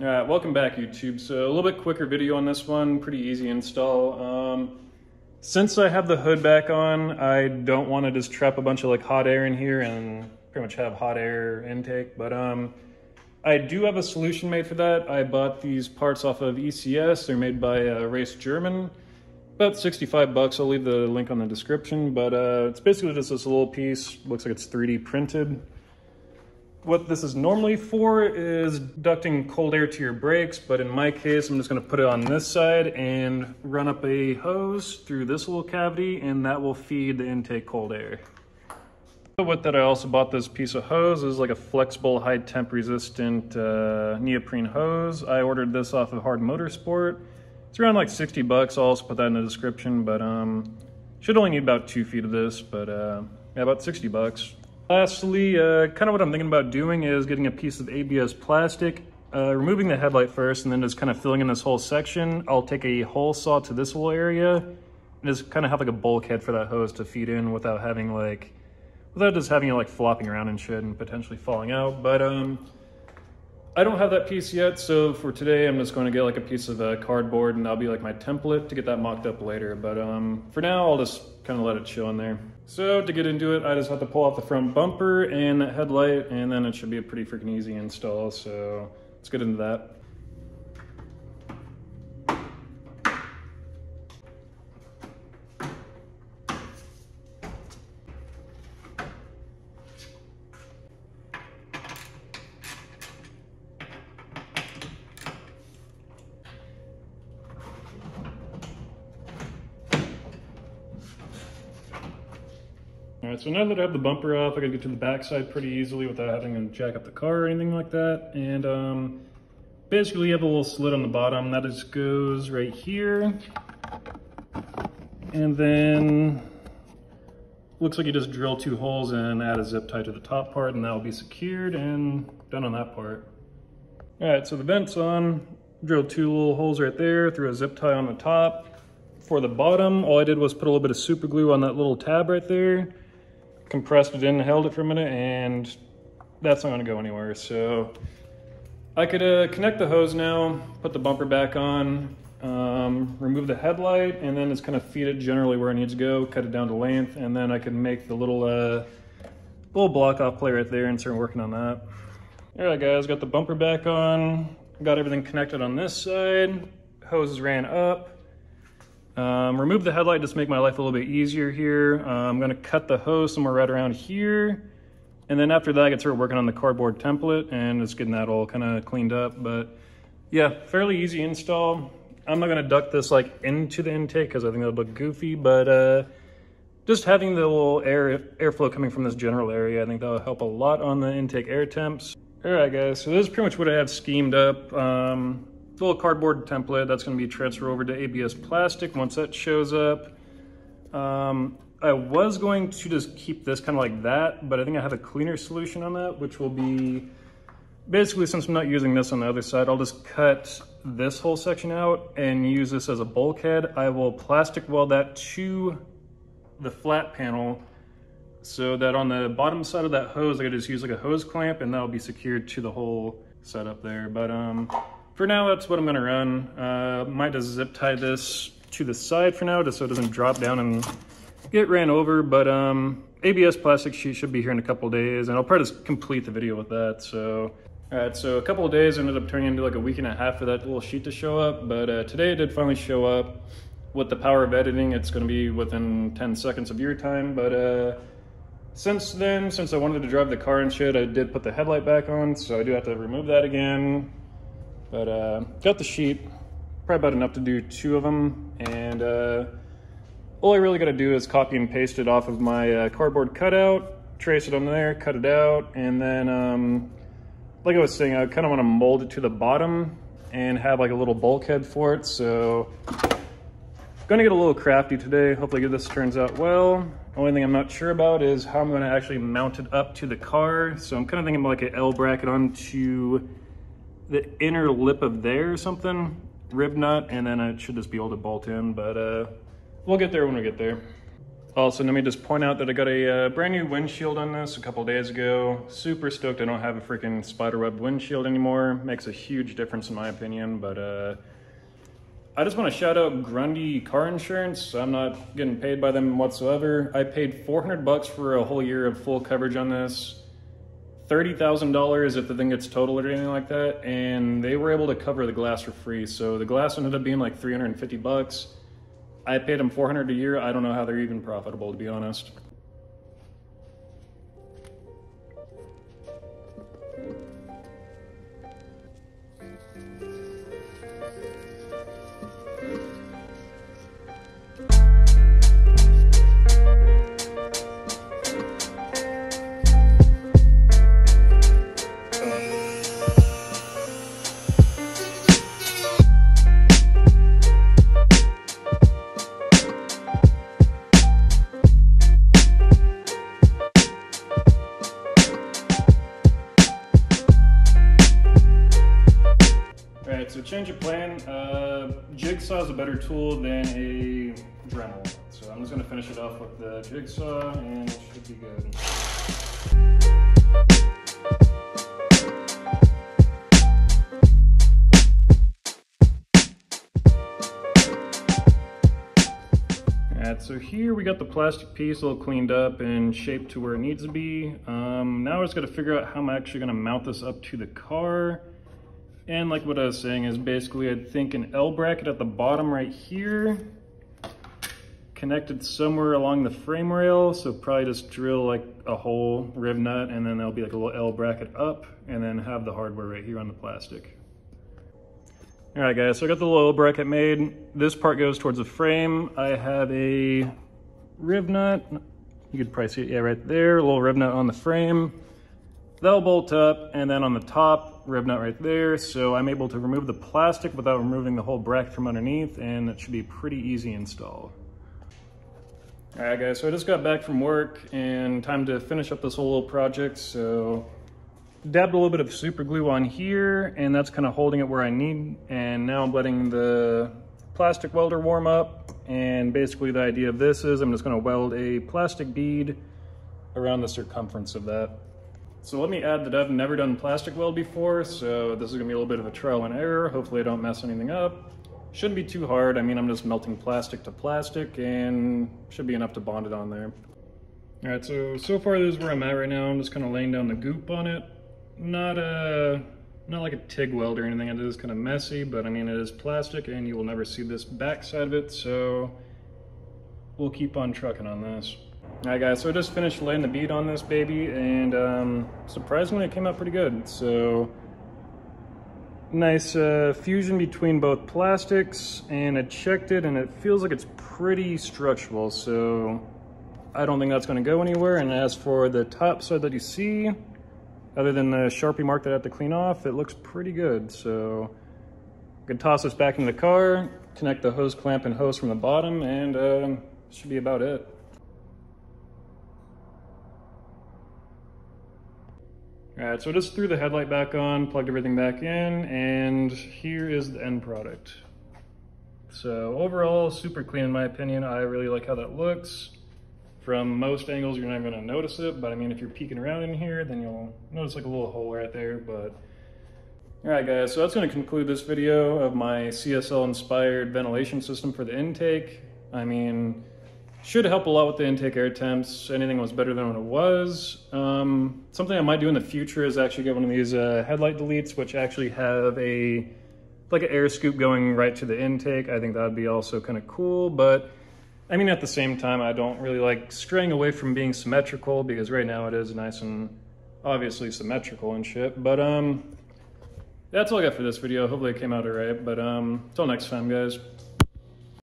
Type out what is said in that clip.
Alright, welcome back YouTube. So a little bit quicker video on this one, pretty easy install. Since I have the hood back on, I don't want to just trap a bunch of like hot air in here and pretty much have hot air intake, but I do have a solution made for that. I bought these parts off of ECS. They're made by Race German, about 65 bucks. I'll leave the link on the description, but it's basically just this little piece. Looks like it's 3D printed. What this is normally for is ducting cold air to your brakes, but in my case, I'm just gonna put it on this side and run up a hose through this little cavity, and that will feed the intake cold air. With that, I also bought this piece of hose. This is like a flexible, high temp resistant neoprene hose. I ordered this off of Hard Motorsport. It's around like 60 bucks. I'll also put that in the description, but should only need about 2 feet of this, but yeah, about 60 bucks. Lastly, kind of what I'm thinking about doing is getting a piece of ABS plastic, removing the headlight first, and then just kind of filling in this whole section. I'll take a hole saw to this little area and just kind of have like a bulkhead for that hose to feed in without just having it like flopping around and shit and potentially falling out. But I don't have that piece yet, so for today I'm just going to get like a piece of cardboard, and that'll be like my template to get that mocked up later. But for now, I'll just kind of let it chill in there. So to get into it, I just have to pull off the front bumper and the headlight, and then it should be a pretty freaking easy install. So let's get into that. All right, so now that I have the bumper off, I can get to the backside pretty easily without having to jack up the car or anything like that. And basically you have a little slit on the bottom that just goes right here. And then looks like you just drill 2 holes and add a zip tie to the top part, and that will be secured and done on that part. All right, so the vent's on, drilled 2 little holes right there, threw a zip tie on the top. For the bottom, all I did was put a little bit of super glue on that little tab right there, compressed it in, held it for a minute, and that's not gonna go anywhere. So I could connect the hose now, put the bumper back on, remove the headlight, and then just kind of feed it generally where it needs to go, cut it down to length, and then I can make the little block off plate right there and start working on that. All right guys, got the bumper back on, got everything connected on this side, hoses ran up. Remove the headlight just to make my life a little bit easier here. I'm gonna cut the hose somewhere right around here. And then after that, I can start working on the cardboard template and just getting that all kind of cleaned up. But yeah, fairly easy install. I'm not gonna duct this like into the intake because I think that'll look goofy, but just having the little airflow coming from this general area, I think that'll help a lot on the intake air temps. All right guys, so this is pretty much what I have schemed up. Little cardboard template that's going to be transferred over to ABS plastic once that shows up. I was going to just keep this kind of like that, but I think I have a cleaner solution on that, which will be basically, since I'm not using this on the other side, I'll just cut this whole section out and use this as a bulkhead. I will plastic weld that to the flat panel so that on the bottom side of that hose, I can just use like a hose clamp, and that'll be secured to the whole setup there. But for now, that's what I'm gonna run. Might just zip tie this to the side for now, just so it doesn't drop down and get ran over. But ABS plastic sheet should be here in a couple days, and I'll probably just complete the video with that. So, all right, so a couple of days ended up turning into like a week and a half for that little sheet to show up. But today it did finally show up. With the power of editing, it's gonna be within 10 seconds of your time. But since then, since I wanted to drive the car and shit, I did put the headlight back on, so I do have to remove that again. But got the sheet, probably about enough to do 2 of them, and all I really got to do is copy and paste it off of my cardboard cutout, trace it on there, cut it out, and then like I was saying, I kind of want to mold it to the bottom and have like a little bulkhead for it. So gonna get a little crafty today. Hopefully this turns out well. Only thing I'm not sure about is how I'm going to actually mount it up to the car. So I'm kind of thinking about like an L bracket onto the inner lip of there or something, rib nut, and then it should just be able to bolt in. But we'll get there when we get there. Also, let me just point out that I got a brand new windshield on this a couple days ago. Super stoked I don't have a freaking spiderweb windshield anymore. Makes a huge difference in my opinion, but I just want to shout out Grundy Car Insurance. I'm not getting paid by them whatsoever. I paid $400 for a whole year of full coverage on this. $30,000 if the thing gets totaled or anything like that, and they were able to cover the glass for free. So the glass ended up being like $350. I paid them $400 a year. I don't know how they're even profitable, to be honest. Alright, so change of plan. Jigsaw is a better tool than a Dremel. So I'm just going to finish it off with the jigsaw and it should be good. Alright, so here we got the plastic piece all cleaned up and shaped to where it needs to be. Now I just got to figure out how I'm actually going to mount this up to the car. And like what I was saying is basically I'd think an L bracket at the bottom right here, connected somewhere along the frame rail. So probably just drill like a hole, riv nut, and then there'll be like a little L bracket up, and then have the hardware right here on the plastic. All right guys, so I got the little L bracket made. This part goes towards the frame. I have a riv nut. You could probably see it, yeah, right there. A little riv nut on the frame. That'll bolt up, and then on the top, riv nut right there. So I'm able to remove the plastic without removing the whole bracket from underneath, and it should be pretty easy install. All right guys, so I just got back from work and time to finish up this whole little project. So dabbed a little bit of super glue on here, and that's kind of holding it where I need. And now I'm letting the plastic welder warm up. And basically the idea of this is I'm just gonna weld a plastic bead around the circumference of that. So let me add that I've never done plastic weld before, so this is gonna be a little bit of a trial and error. Hopefully I don't mess anything up. Shouldn't be too hard. I mean, I'm just melting plastic to plastic and should be enough to bond it on there. All right, so far this is where I'm at right now. I'm just kind of laying down the goop on it. Not like a TIG weld or anything. It is kind of messy, but I mean, it is plastic and you will never see this back side of it, so we'll keep on trucking on this. All right guys, so I just finished laying the bead on this baby, and surprisingly it came out pretty good. So nice fusion between both plastics, and I checked it and it feels like it's pretty structural, so I don't think that's going to go anywhere. And as for the top side that you see, other than the Sharpie mark that I have to clean off, it looks pretty good. So I can toss this back into the car, connect the hose clamp and hose from the bottom, and should be about it. All right, so I just threw the headlight back on, plugged everything back in, and here is the end product. So overall, super clean in my opinion. I really like how that looks. From most angles, you're not gonna notice it, but I mean, if you're peeking around in here, then you'll notice like a little hole right there, but. All right guys, so that's gonna conclude this video of my CSL inspired ventilation system for the intake. I mean, should help a lot with the intake air temps. Anything was better than what it was. Something I might do in the future is actually get one of these headlight deletes, which actually have like an air scoop going right to the intake. I think that would be also kind of cool, but I mean, at the same time, I don't really like straying away from being symmetrical, because right now it is nice and obviously symmetrical and shit. But that's all I got for this video. Hopefully it came out all right, but until next time, guys.